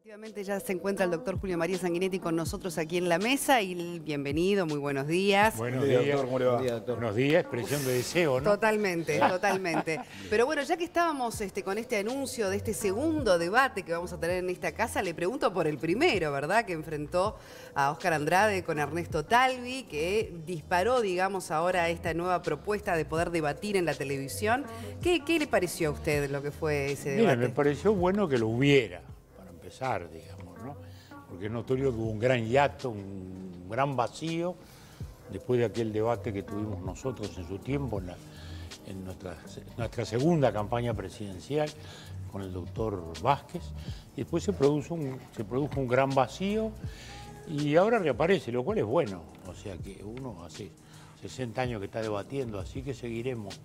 Efectivamente ya se encuentra el doctor Julio María Sanguinetti con nosotros aquí en la mesa y bienvenido, muy buenos días. Buenos días, doctor, ¿cómo le va? Buenos días, expresión de deseo, ¿no? Totalmente, totalmente. Pero bueno, ya que estábamos con este anuncio de este segundo debate que vamos a tener en esta casa, le pregunto por el primero, ¿verdad? Que enfrentó a Óscar Andrade con Ernesto Talvi, que disparó, digamos, ahora esta nueva propuesta de poder debatir en la televisión. ¿Qué le pareció a usted lo que fue ese debate? Mira, me pareció bueno que lo hubiera, para empezar, digamos, ¿no? Porque es notorio que hubo un gran hiato, un gran vacío, después de aquel debate que tuvimos nosotros en su tiempo, en nuestra segunda campaña presidencial, con el doctor Vázquez, y después se produjo un gran vacío, y ahora reaparece, lo cual es bueno, o sea que uno hace 60 años que está debatiendo, así que seguiremos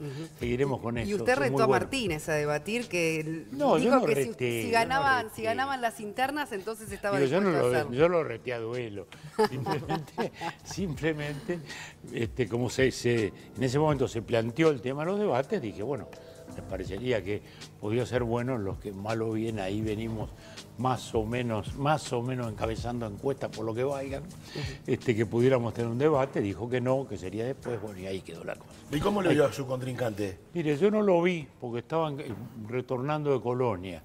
con eso. Y usted retó a Martínez a debatir, que no, dijo no que reté, si ganaban las internas, entonces estaba dispuesto a hacerlo. Yo lo reté a duelo. Simplemente como en ese momento se planteó el tema de los debates, dije, bueno, me parecería que podía ser bueno los que mal o bien ahí venimos más o menos encabezando encuestas por lo que valgan, que pudiéramos tener un debate. Dijo que no, que sería después, bueno, y ahí quedó la cosa. ¿Y cómo le vio a su contrincante? Mire, yo no lo vi porque estaban retornando de Colonia.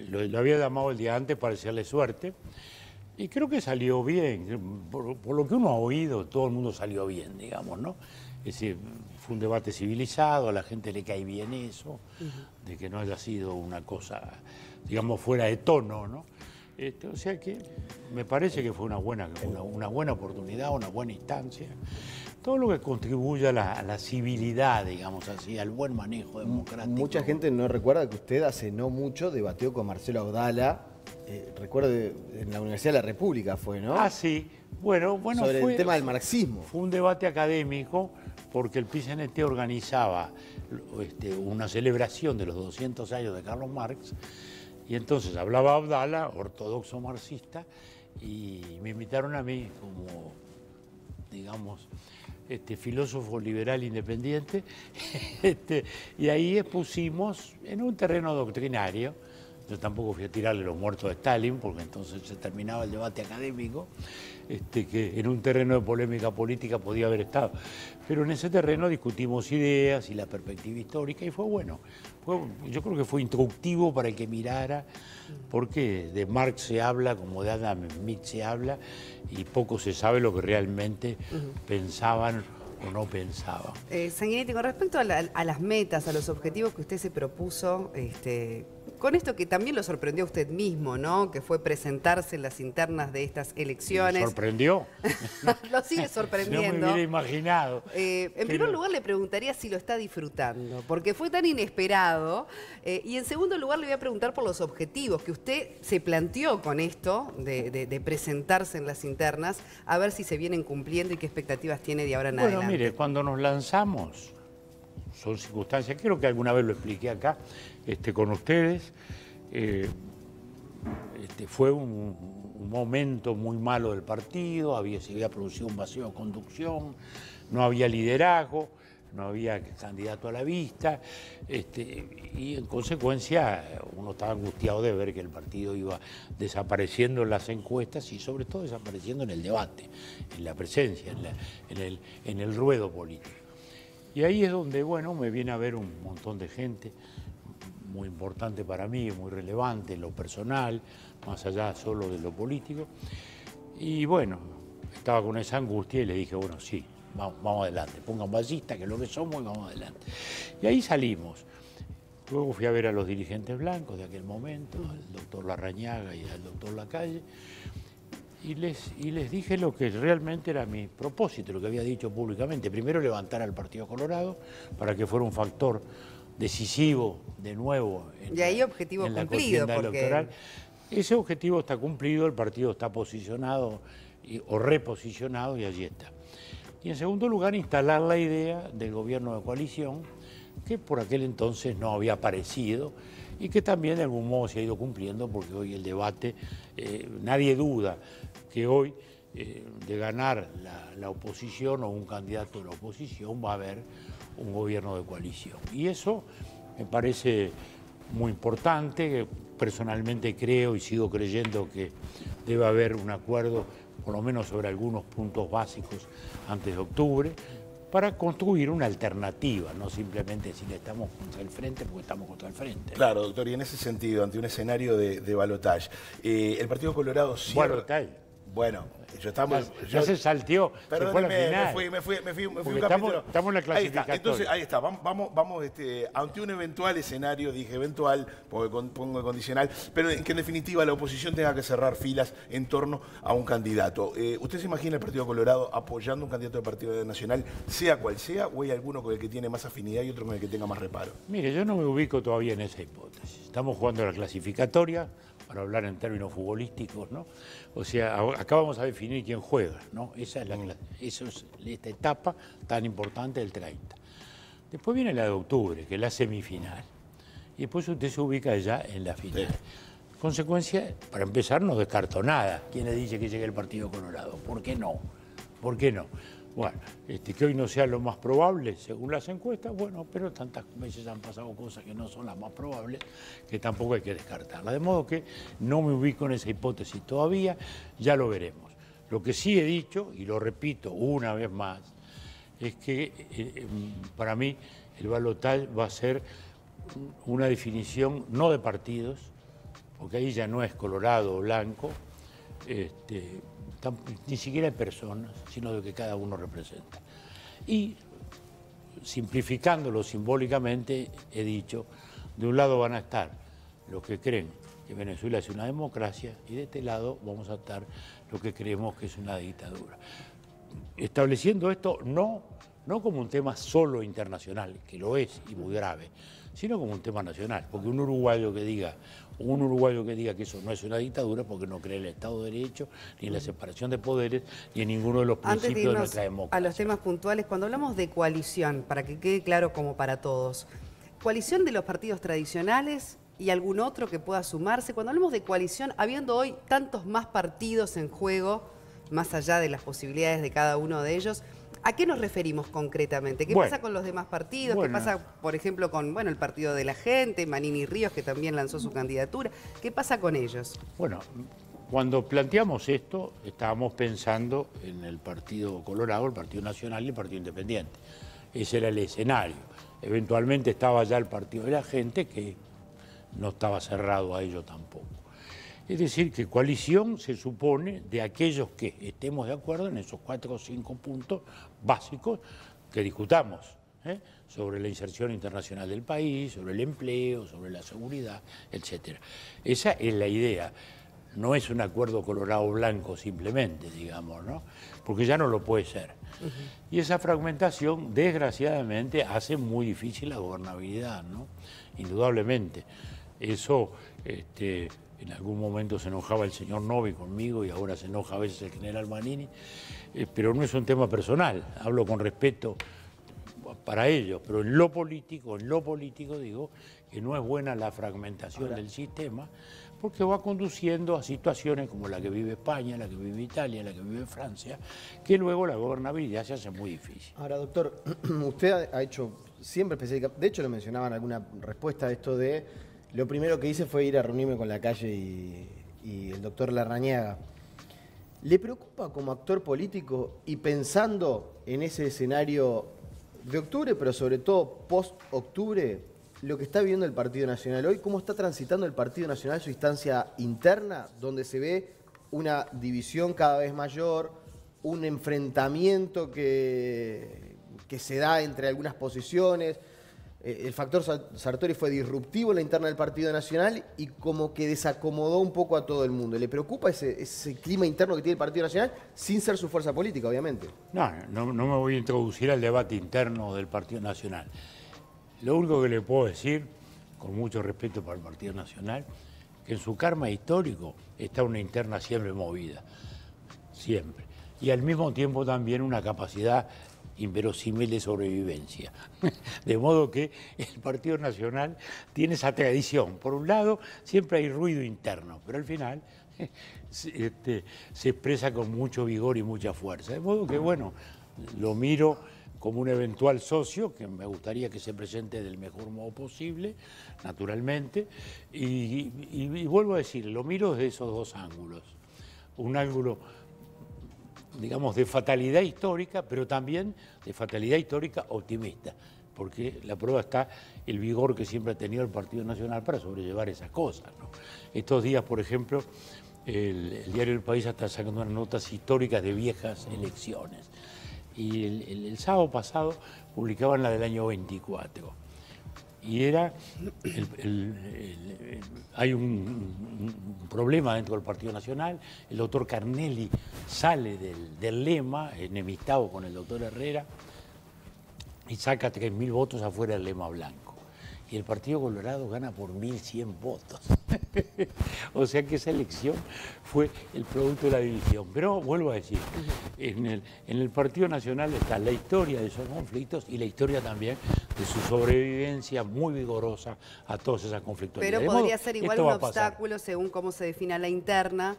Lo había llamado el día antes para desearle suerte y creo que salió bien. Por lo que uno ha oído, todo el mundo salió bien, digamos, ¿no? Es decir, fue un debate civilizado, a la gente le cae bien eso, de que no haya sido una cosa, digamos, fuera de tono, ¿no? O sea que me parece que fue una buena oportunidad, una buena instancia. Todo lo que contribuye a la civilidad, digamos así, al buen manejo democrático. Mucha gente no recuerda que usted hace no mucho debatió con Marcelo Audala, recuerdo en la Universidad de la República fue, ¿no? Ah, sí. Bueno, sobre el tema del marxismo. Fue un debate académico porque el PCNT organizaba una celebración de los 200 años de Carlos Marx y entonces hablaba Audala, ortodoxo marxista, y me invitaron a mí como, digamos, filósofo liberal independiente, y ahí expusimos en un terreno doctrinario. Yo tampoco fui a tirarle los muertos de Stalin, porque entonces se terminaba el debate académico, que en un terreno de polémica política podía haber estado. Pero en ese terreno discutimos ideas y la perspectiva histórica, y fue bueno. Yo creo que fue instructivo para el que mirara, porque de Marx se habla, como de Adam Smith se habla, y poco se sabe lo que realmente pensaban o no pensaban. Sanguinetti, con respecto a las metas, a los objetivos que usted se propuso, con esto que también lo sorprendió a usted mismo, ¿no? Que fue presentarse en las internas de estas elecciones. ¿Me sorprendió? Lo sigue sorprendiendo. No me hubiera imaginado. En primer lugar le preguntaría si lo está disfrutando, porque fue tan inesperado. Y en segundo lugar le voy a preguntar por los objetivos que usted se planteó con esto de presentarse en las internas, a ver si se vienen cumpliendo y qué expectativas tiene de ahora en adelante. Bueno, mire, cuando nos lanzamos, son circunstancias, creo que alguna vez lo expliqué acá con ustedes, fue un momento muy malo del partido, se había producido un vacío de conducción, no había liderazgo, no había candidato a la vista, y en consecuencia uno estaba angustiado de ver que el partido iba desapareciendo en las encuestas y sobre todo desapareciendo en el debate, en la presencia, en el ruedo político. Y ahí es donde, bueno, me viene a ver un montón de gente muy importante para mí, muy relevante en lo personal, más allá solo de lo político. Y bueno, estaba con esa angustia y le dije, bueno, sí, vamos adelante, pongan ballista, que es lo que somos, y vamos adelante. Y ahí salimos. Luego fui a ver a los dirigentes blancos de aquel momento, al doctor Larrañaga y al doctor Lacalle, y les dije lo que realmente era mi propósito, lo que había dicho públicamente. Primero, levantar al Partido Colorado para que fuera un factor decisivo de nuevo en, y ahí objetivo en la cumplido, contienda electoral. Ese objetivo está cumplido, el partido está posicionado o reposicionado y allí está. Y en segundo lugar, instalar la idea del gobierno de coalición, que por aquel entonces no había aparecido y que también de algún modo se ha ido cumpliendo, porque hoy el debate, nadie duda que hoy de ganar la oposición o un candidato de la oposición va a haber un gobierno de coalición. Y eso me parece muy importante. Personalmente creo y sigo creyendo que debe haber un acuerdo, por lo menos sobre algunos puntos básicos, antes de octubre, para construir una alternativa, no simplemente decir estamos contra el frente porque estamos contra el frente. Claro, doctor, y en ese sentido, ante un escenario de balotaje, el Partido Colorado cierra... Balotaje. Bueno, yo estamos... Ya se salteó, se fue a la final. Me fui un Porque capítulo. estamos en la clasificatoria. Entonces, ahí está, vamos ante un eventual escenario, dije eventual, porque pongo el condicional, pero en que en definitiva la oposición tenga que cerrar filas en torno a un candidato. ¿Usted se imagina el Partido Colorado apoyando un candidato del Partido Nacional, sea cual sea, o hay alguno con el que tiene más afinidad y otro con el que tenga más reparo? Mire, yo no me ubico todavía en esa hipótesis. Estamos jugando la clasificatoria, para hablar en términos futbolísticos, ¿no? O sea, acá vamos a definir quién juega, ¿no? Esa es esta etapa tan importante del 30. Después viene la de octubre, que es la semifinal. Y después usted se ubica ya en la final. Sí. Consecuencia, para empezar, no descarto nada. ¿Quién le dice que llegue el Partido Colorado? ¿Por qué no? ¿Por qué no? Bueno, que hoy no sea lo más probable, según las encuestas, bueno, pero tantas veces han pasado cosas que no son las más probables, que tampoco hay que descartarlas. De modo que no me ubico en esa hipótesis todavía, ya lo veremos. Lo que sí he dicho, y lo repito una vez más, es que para mí el balotaje va a ser una definición no de partidos, porque ahí ya no es colorado o blanco, ni siquiera de personas, sino de que cada uno representa. Y, simplificándolo simbólicamente, he dicho, de un lado van a estar los que creen que Venezuela es una democracia y de este lado vamos a estar los que creemos que es una dictadura. Estableciendo esto no como un tema solo internacional, que lo es y muy grave, sino como un tema nacional, porque un uruguayo que diga que eso no es una dictadura porque no cree en el Estado de Derecho, ni en la separación de poderes, ni en ninguno de los principios de nuestra democracia. A los temas puntuales, cuando hablamos de coalición, para que quede claro como para todos, coalición de los partidos tradicionales y algún otro que pueda sumarse, cuando hablamos de coalición, habiendo hoy tantos más partidos en juego, más allá de las posibilidades de cada uno de ellos, ¿a qué nos referimos concretamente? ¿Qué pasa con los demás partidos? ¿Qué pasa, por ejemplo, con el Partido de la Gente, Manini Ríos, que también lanzó su candidatura? ¿Qué pasa con ellos? Bueno, cuando planteamos esto, estábamos pensando en el Partido Colorado, el Partido Nacional y el Partido Independiente. Ese era el escenario. Eventualmente estaba ya el Partido de la Gente, que no estaba cerrado a ello tampoco. Es decir, que coalición se supone de aquellos que estemos de acuerdo en esos 4 o 5 puntos básicos que discutamos, sobre la inserción internacional del país, sobre el empleo, sobre la seguridad, etc. Esa es la idea. No es un acuerdo colorado blanco simplemente, digamos, ¿no? Porque ya no lo puede ser. Y esa fragmentación, desgraciadamente, hace muy difícil la gobernabilidad, ¿no? Indudablemente. Eso... en algún momento se enojaba el señor Novi conmigo y ahora se enoja a veces el general Manini, pero no es un tema personal, hablo con respeto para ellos, pero en lo político digo que no es buena la fragmentación del sistema porque va conduciendo a situaciones como la que vive España, la que vive Italia, la que vive Francia, que luego la gobernabilidad se hace muy difícil. Ahora, doctor, usted ha hecho siempre específica, de hecho lo mencionaba en alguna respuesta a esto de... Lo primero que hice fue ir a reunirme con La Calle y el doctor Larrañaga. ¿Le preocupa como actor político y pensando en ese escenario de octubre, pero sobre todo post-octubre, lo que está viviendo el Partido Nacional hoy? ¿Cómo está transitando el Partido Nacional su instancia interna, donde se ve una división cada vez mayor, un enfrentamiento que se da entre algunas posiciones? El factor Sartori fue disruptivo en la interna del Partido Nacional y como que desacomodó un poco a todo el mundo. ¿Le preocupa ese clima interno que tiene el Partido Nacional sin ser su fuerza política, obviamente? No me voy a introducir al debate interno del Partido Nacional. Lo único que le puedo decir, con mucho respeto para el Partido Nacional, que en su karma histórico está una interna siempre movida, siempre. Y al mismo tiempo también una capacidad inverosímil de sobrevivencia. De modo que el Partido Nacional tiene esa tradición. Por un lado, siempre hay ruido interno, pero al final se expresa con mucho vigor y mucha fuerza. De modo que, bueno, lo miro como un eventual socio, que me gustaría que se presente del mejor modo posible, naturalmente, y vuelvo a decir, lo miro desde esos dos ángulos. Un ángulo, digamos, de fatalidad histórica, pero también de fatalidad histórica optimista, porque la prueba está el vigor que siempre ha tenido el Partido Nacional para sobrellevar esas cosas, ¿no? Estos días, por ejemplo, el diario El País está sacando unas notas históricas de viejas elecciones. Y el sábado pasado publicaban la del año 24. Y era, hay un problema dentro del Partido Nacional, el doctor Carnelli sale del lema, enemistado con el doctor Herrera, y saca 3.000 votos afuera del lema blanco. Y el Partido Colorado gana por 1.100 votos. O sea que esa elección fue el producto de la división. Pero vuelvo a decir, en el Partido Nacional está la historia de esos conflictos y la historia también de su sobrevivencia muy vigorosa a todas esas conflictualidades. Pero podría ser igual un obstáculo según cómo se defina la interna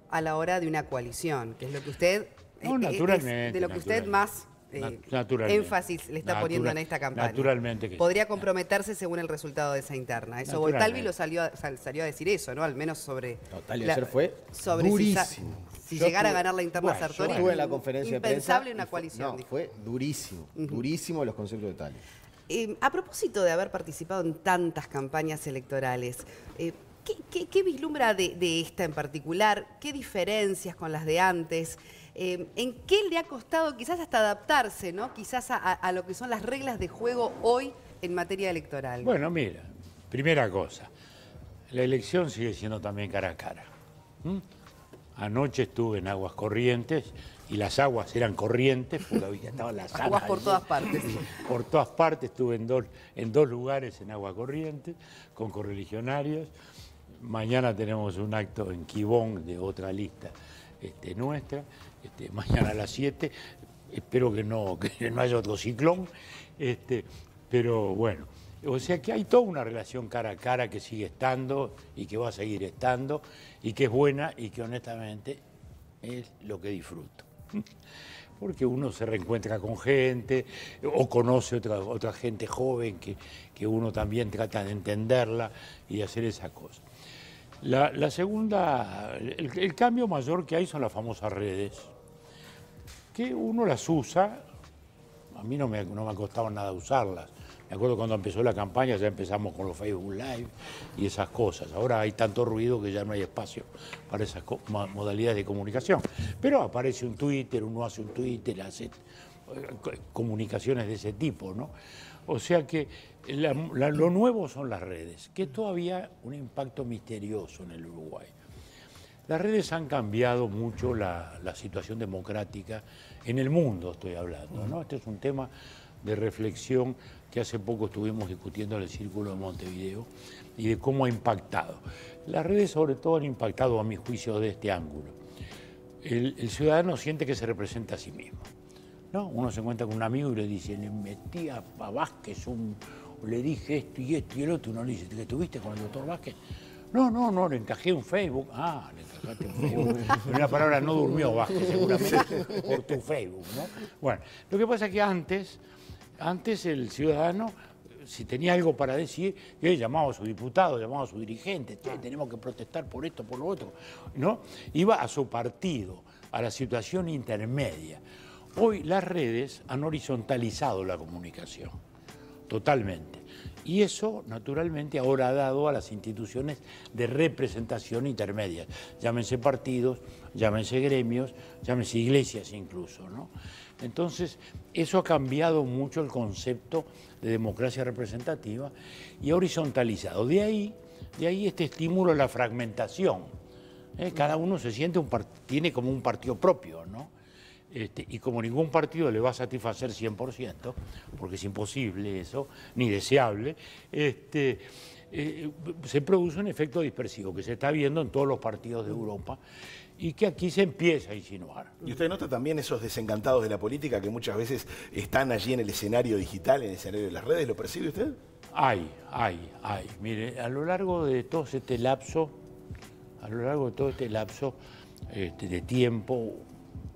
a la hora de una coalición, que es lo que usted, naturalmente, de lo que usted más énfasis le está poniendo en esta campaña. Naturalmente que podría comprometerse según el resultado de esa interna. Eso Voltalvi salió a decir eso, ¿no? Al menos sobre... Voltalvi ayer fue sobre durísimo. Si llegara a ganar la interna Sartori, estuve en la conferencia de prensa, impensable una coalición. Fue durísimo, durísimo los conceptos de Talvi. A propósito de haber participado en tantas campañas electorales, ¿qué vislumbra de esta en particular? ¿Qué diferencias con las de antes? ¿En qué le ha costado quizás hasta adaptarse, ¿no? Quizás a lo que son las reglas de juego hoy en materia electoral? Bueno, mira, primera cosa, la elección sigue siendo también cara a cara. Anoche estuve en Aguas Corrientes y las aguas eran corrientes, porque estaban las aguas por todas partes. Por todas partes, estuve en dos lugares en Aguas Corrientes con correligionarios. Mañana tenemos un acto en Quibón de otra lista nuestra, mañana a las 7, espero que no haya otro ciclón, pero bueno, o sea que hay toda una relación cara a cara que sigue estando y que va a seguir estando y que es buena y que honestamente es lo que disfruto. Porque uno se reencuentra con gente o conoce otra gente joven que uno también trata de entenderla y de hacer esa cosa. La segunda, el cambio mayor que hay son las famosas redes, que uno las usa, a mí no me ha costado nada usarlas. Me acuerdo cuando empezó la campaña, ya empezamos con los Facebook Live y esas cosas. Ahora hay tanto ruido que ya no hay espacio para esas modalidades de comunicación. Pero aparece un Twitter, uno hace un Twitter, hace comunicaciones de ese tipo, ¿no? O sea que lo nuevo son las redes, que es todavía un impacto misterioso en el Uruguay. Las redes han cambiado mucho la situación democrática en el mundo, estoy hablando, ¿no? Este es un tema de reflexión que hace poco estuvimos discutiendo en el Círculo de Montevideo y de cómo ha impactado. Las redes sobre todo han impactado, a mi juicio, de este ángulo. El ciudadano siente que se representa a sí mismo, ¿no? Uno se encuentra con un amigo y le dice, le metí a Vázquez, le dije esto y el otro, uno le dice, ¿que estuviste con el doctor Vázquez? No, le encajé un Facebook. Ah, le encajaste un Facebook. En una palabra, no durmió Vázquez, seguramente, por tu Facebook, ¿no? Bueno, lo que pasa es que antes el ciudadano, si tenía algo para decir, llamaba a su diputado, llamaba a su dirigente, tenemos que protestar por esto, por lo otro, ¿no? Iba a su partido, a la situación intermedia. Hoy las redes han horizontalizado la comunicación, totalmente. Y eso, naturalmente, ahora ha dado a las instituciones de representación intermedia. Llámense partidos, llámense gremios, llámense iglesias incluso, ¿no? Entonces, eso ha cambiado mucho el concepto de democracia representativa y ha horizontalizado. De ahí este estímulo a la fragmentación. Cada uno se siente tiene como un partido propio, ¿no? Y como ningún partido le va a satisfacer 100%, porque es imposible eso, ni deseable, se produce un efecto dispersivo que se está viendo en todos los partidos de Europa y que aquí se empieza a insinuar. ¿Y usted nota también esos desencantados de la política que muchas veces están allí en el escenario digital, en el escenario de las redes? ¿Lo percibe usted? Hay. Mire, a lo largo de todo este lapso de tiempo,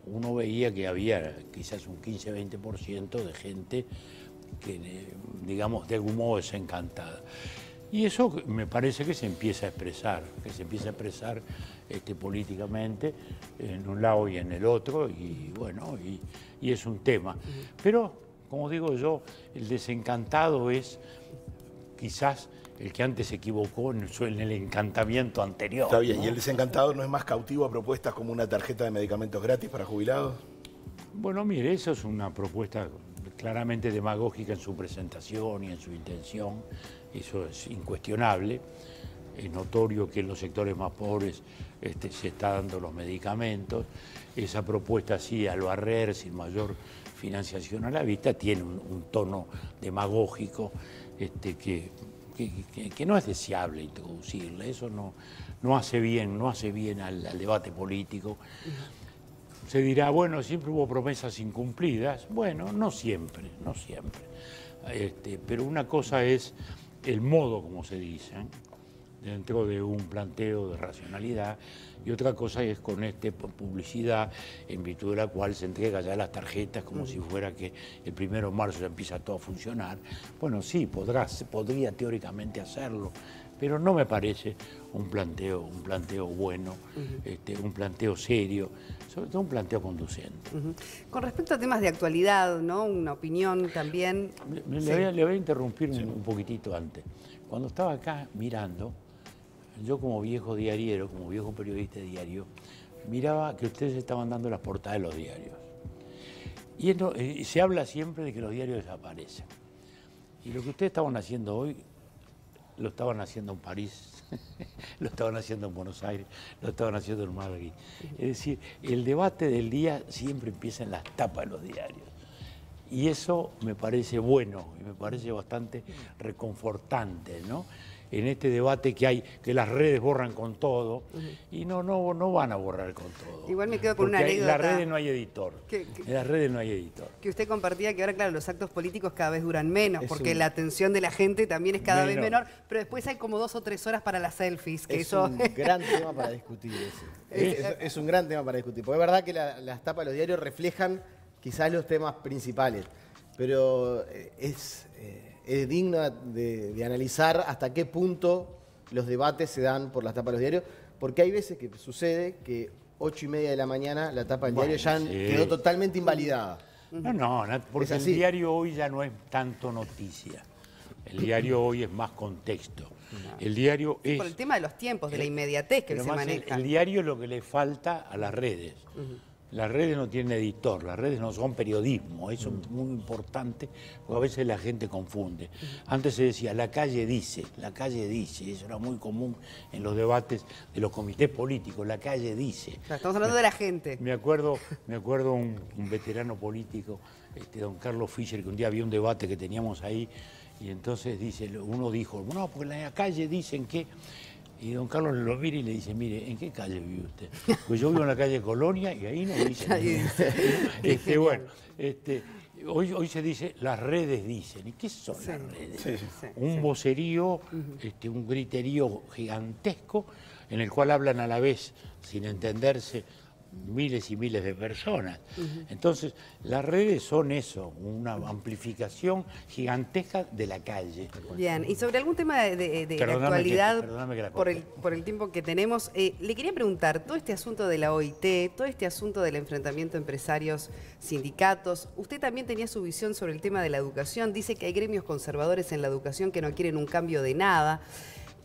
uno veía que había quizás un 15-20% de gente que, digamos, de algún modo desencantada. Y eso me parece que se empieza a expresar, políticamente en un lado y en el otro, y bueno, y es un tema. Pero, como digo yo, el desencantado es quizás el que antes se equivocó en el encantamiento anterior. Está bien, ¿no? ¿Y el desencantado no es más cautivo a propuestas como una tarjeta de medicamentos gratis para jubilados? Bueno, mire, eso es una propuesta claramente demagógica en su presentación y en su intención, eso es incuestionable. Es notorio que en los sectores más pobres se está dando los medicamentos. Esa propuesta así, al barrer, sin mayor financiación a la vista, tiene un tono demagógico que no es deseable introducirla. Eso no hace bien al debate político. Se dirá, bueno, siempre hubo promesas incumplidas. Bueno, no siempre. Pero una cosa es el modo, como se dice, dentro de un planteo de racionalidad, y otra cosa es con publicidad, en virtud de la cual se entrega ya las tarjetas como si fuera que el 1 de marzo ya empieza todo a funcionar. Bueno, sí, podría teóricamente hacerlo, pero no me parece un planteo bueno, un planteo serio, sobre todo un planteo conducente. Con respecto a temas de actualidad, ¿no? Una opinión también. Le voy a interrumpir un poquitito antes. Cuando estaba acá mirando, yo como viejo diariero, como viejo periodista de diario, miraba que ustedes estaban dando las portadas de los diarios. Y se habla siempre de que los diarios desaparecen. Y lo que ustedes estaban haciendo hoy, lo estaban haciendo en París, lo estaban haciendo en Buenos Aires, lo estaban haciendo en Madrid. Es decir, el debate del día siempre empieza en las tapas de los diarios. Y eso me parece bueno y me parece bastante reconfortante, ¿no? En este debate que hay, que las redes borran con todo, y no van a borrar con todo. Igual me quedo con una anécdota. En las redes no hay editor. En las redes no hay editor. Que usted compartía que ahora, claro, los actos políticos cada vez duran menos, porque la atención de la gente también es cada vez menor, pero después hay como 2 o 3 horas para las selfies. Que es un gran tema para discutir ese. Es un gran tema para discutir, porque es verdad que las tapas de los diarios reflejan quizás los temas principales, pero es digno de analizar hasta qué punto los debates se dan por las tapas de los diarios, porque hay veces que sucede que 8:30 de la mañana la tapa del diario ya quedó totalmente invalidada. No, porque el diario hoy ya no es tanto noticia. El diario hoy es más contexto. El diario es... Por el tema de los tiempos, de la inmediatez que se maneja. El diario es lo que le falta a las redes. Las redes no tienen editor, las redes no son periodismo, eso es muy importante, porque a veces la gente confunde. Antes se decía, la calle dice, eso era muy común en los debates de los comités políticos, la calle dice. O sea, estamos hablando de la gente. Me acuerdo un veterano político, don Carlos Fischer, que un día había un debate que teníamos ahí, y entonces uno dijo, no, porque en la calle dicen que... Y don Carlos lo mira y le dice, mire, ¿en qué calle vive usted? Pues yo vivo en la calle Colonia y ahí no dice nada. Bueno, hoy se dice, las redes dicen. ¿Y qué son las redes? Un vocerío, un griterío gigantesco en el cual hablan a la vez, sin entenderse, miles y miles de personas. Entonces, las redes son eso, una amplificación gigantesca de la calle. Bien, y sobre algún tema de la actualidad, por el tiempo que tenemos, le quería preguntar, todo este asunto de la OIT, todo este asunto del enfrentamiento empresarios-sindicatos, usted también tenía su visión sobre el tema de la educación, dice que hay gremios conservadores en la educación que no quieren un cambio de nada.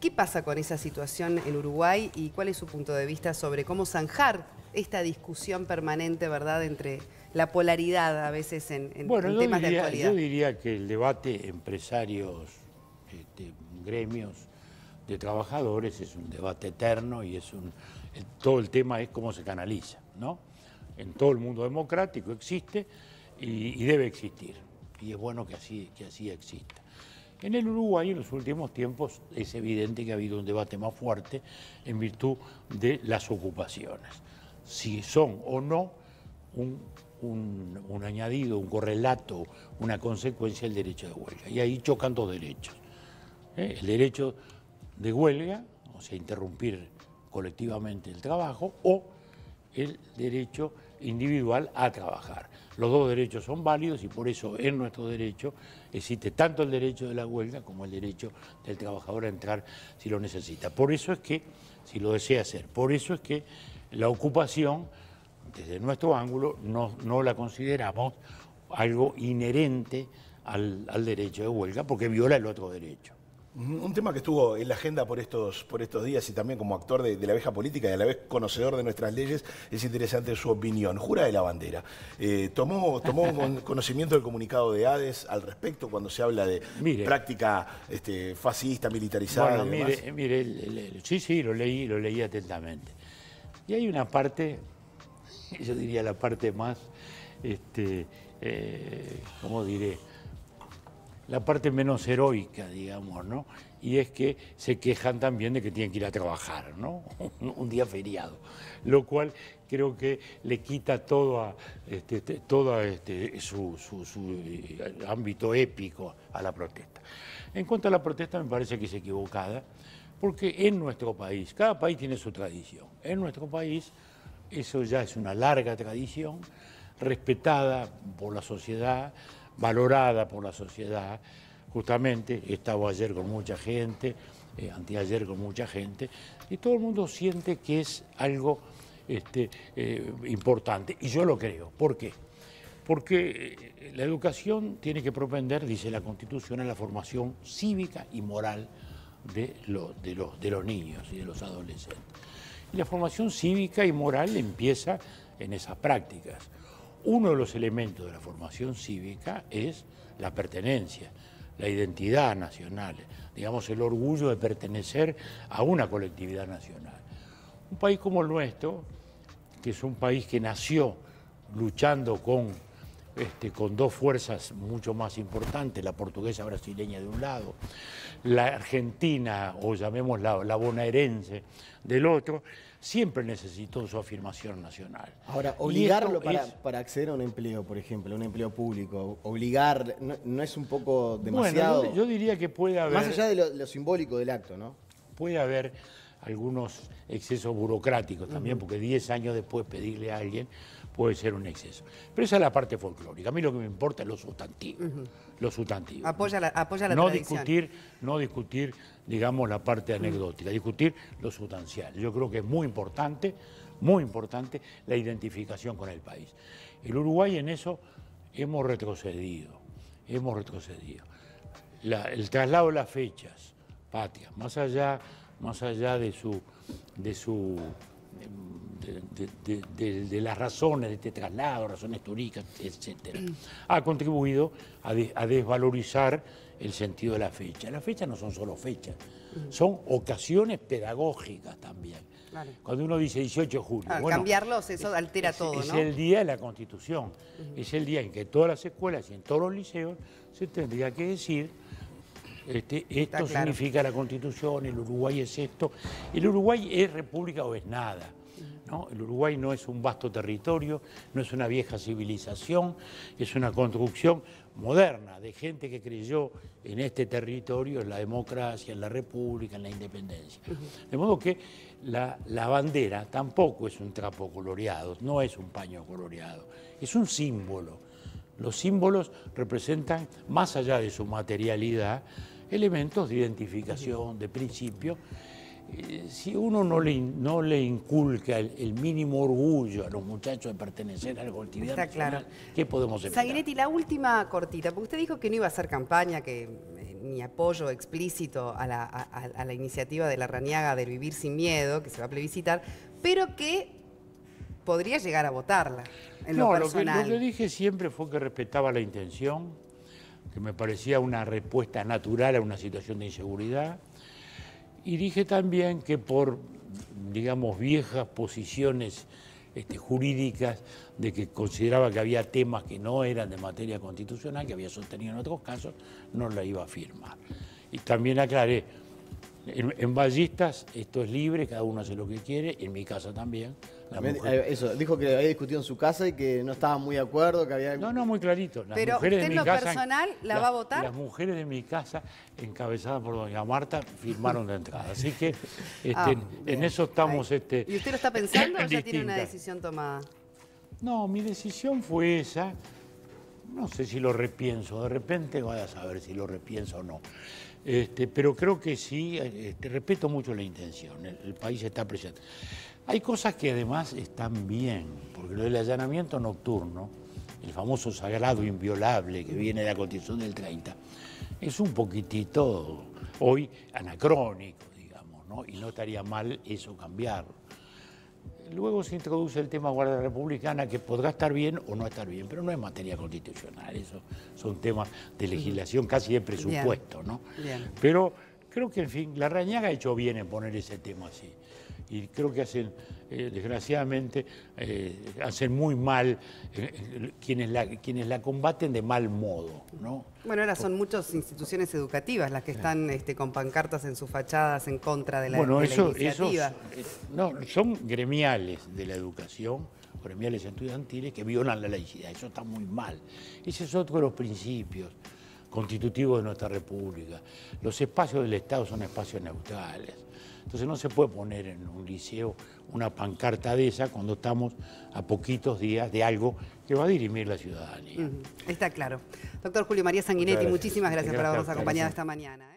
¿Qué pasa con esa situación en Uruguay y cuál es su punto de vista sobre cómo zanjar esta discusión permanente, ¿verdad?, entre la polaridad a veces en temas de actualidad? Yo diría que el debate empresarios, gremios de trabajadores es un debate eterno y todo el tema es cómo se canaliza, ¿no? En todo el mundo democrático existe y debe existir, y es bueno que así exista. En el Uruguay, en los últimos tiempos, es evidente que ha habido un debate más fuerte en virtud de las ocupaciones. Si son o no un añadido, un correlato, una consecuencia del derecho de huelga. Y ahí chocan 2 derechos. El derecho de huelga, o sea, interrumpir colectivamente el trabajo, o el derecho individual a trabajar. Los dos derechos son válidos y por eso en nuestro derecho existe tanto el derecho de la huelga como el derecho del trabajador a entrar si lo necesita. Por eso es que, si lo desea hacer, por eso es que la ocupación, desde nuestro ángulo, no la consideramos algo inherente al derecho de huelga, porque viola el otro derecho. Un tema que estuvo en la agenda por estos días y también como actor de la vieja política y a la vez conocedor de nuestras leyes, es interesante su opinión. Jura de la bandera. ¿Tomó conocimiento del comunicado de ADES al respecto cuando se habla de práctica fascista, militarizada? Bueno, sí, lo leí atentamente. Y hay una parte, yo diría la parte más, ¿cómo diré? La parte menos heroica, digamos, ¿no? Y es que se quejan también de que tienen que ir a trabajar, ¿no? Un día feriado, lo cual creo que le quita todo su ámbito épico a la protesta. En cuanto a la protesta, me parece que es equivocada, porque en nuestro país, cada país tiene su tradición, en nuestro país eso ya es una larga tradición, respetada por la sociedad, valorada por la sociedad. Justamente estaba ayer con mucha gente, anteayer con mucha gente, y todo el mundo siente que es algo importante, y yo lo creo. ¿Por qué? Porque la educación tiene que propender, dice la Constitución, a la formación cívica y moral de los niños y de los adolescentes. Y la formación cívica y moral empieza en esas prácticas. Uno de los elementos de la formación cívica es la pertenencia, la identidad nacional, digamos el orgullo de pertenecer a una colectividad nacional. Un país como el nuestro, que es un país que nació luchando con dos fuerzas mucho más importantes, la portuguesa brasileña de un lado, la argentina, o llamémosla la bonaerense, del otro, siempre necesitó su afirmación nacional. Ahora, obligarlo para acceder a un empleo, por ejemplo, a un empleo público, obligar, ¿no es un poco demasiado? Bueno, yo diría que puede haber... Más allá de lo simbólico del acto, ¿no? Puede haber algunos excesos burocráticos también, porque 10 años después pedirle a alguien puede ser un exceso. Pero esa es la parte folclórica. A mí lo que me importa es lo sustantivo. Lo sustantivo. Apoya la no tradición. No discutir, digamos, la parte anecdótica, discutir lo sustancial. Yo creo que es muy importante la identificación con el país. El Uruguay en eso hemos retrocedido. El traslado de las fechas patrias, más allá de las razones de este traslado, razones turísticas, etcétera, ha contribuido a desvalorizar el sentido de la fecha. Las fechas no son solo fechas, son ocasiones pedagógicas también. Claro. Cuando uno dice 18 de julio... bueno, cambiarlos, eso altera todo, ¿no? Es el día de la Constitución, es el día en que todas las escuelas y en todos los liceos se tendría que decir esto significa la Constitución, el Uruguay es esto. El Uruguay es república o es nada, ¿no? El Uruguay no es un vasto territorio, no es una vieja civilización, es una construcción moderna de gente que creyó en este territorio, en la democracia, en la república, en la independencia. De modo que la bandera tampoco es un trapo coloreado, no es un paño coloreado, es un símbolo. Los símbolos representan, más allá de su materialidad, elementos de identificación, de principio. Si uno no le inculca el mínimo orgullo a los muchachos de pertenecer a la colectividad nacional, ¿qué podemos esperar? Sanguinetti, la última cortita, porque usted dijo que no iba a hacer campaña, que ni apoyo explícito a la iniciativa de Larrañaga del Vivir Sin Miedo, que se va a plebiscitar, pero que podría llegar a votarla en lo personal. Lo que dije siempre fue que respetaba la intención, que me parecía una respuesta natural a una situación de inseguridad. Y dije también que por, digamos, viejas posiciones jurídicas de que consideraba que había temas que no eran de materia constitucional, que había sostenido en otros casos, no la iba a firmar. Y también aclaré, en Ballistas esto es libre, cada uno hace lo que quiere, en mi casa también. Eso, dijo que había discutido en su casa y que no estaba muy de acuerdo, que había... No, muy clarito. Pero usted en lo personal la va a votar. Las mujeres de mi casa, encabezadas por doña Marta, firmaron de entrada. Así que en eso estamos... ¿Y usted lo está pensando o ya tiene una decisión tomada? No, mi decisión fue esa. No sé si lo repienso, de repente voy a saber si lo repienso o no. Pero creo que sí, respeto mucho la intención, el país está presente. Hay cosas que además están bien, porque lo del allanamiento nocturno, el famoso sagrado inviolable que viene de la Constitución del 30, es un poquitito hoy anacrónico, digamos, ¿no? Y no estaría mal eso cambiarlo. Luego se introduce el tema Guardia Republicana, que podrá estar bien o no estar bien, pero no es materia constitucional, eso son temas de legislación, casi de presupuesto, ¿no? Bien. Pero creo que, en fin, Larrañaga ha hecho bien en poner ese tema así. Y creo que hacen, desgraciadamente, hacen muy mal quienes la combaten de mal modo, ¿no? Bueno, ahora son muchas instituciones educativas las que están con pancartas en sus fachadas en contra de la, bueno, de la iniciativa. No, son gremiales de la educación, gremiales estudiantiles que violan la laicidad. Eso está muy mal. Ese es otro de los principios constitutivos de nuestra República. Los espacios del Estado son espacios neutrales. Entonces no se puede poner en un liceo una pancarta de esa cuando estamos a poquitos días de algo que va a dirimir la ciudadanía. Está claro. Doctor Julio María Sanguinetti, muchísimas gracias por habernos acompañado esta mañana.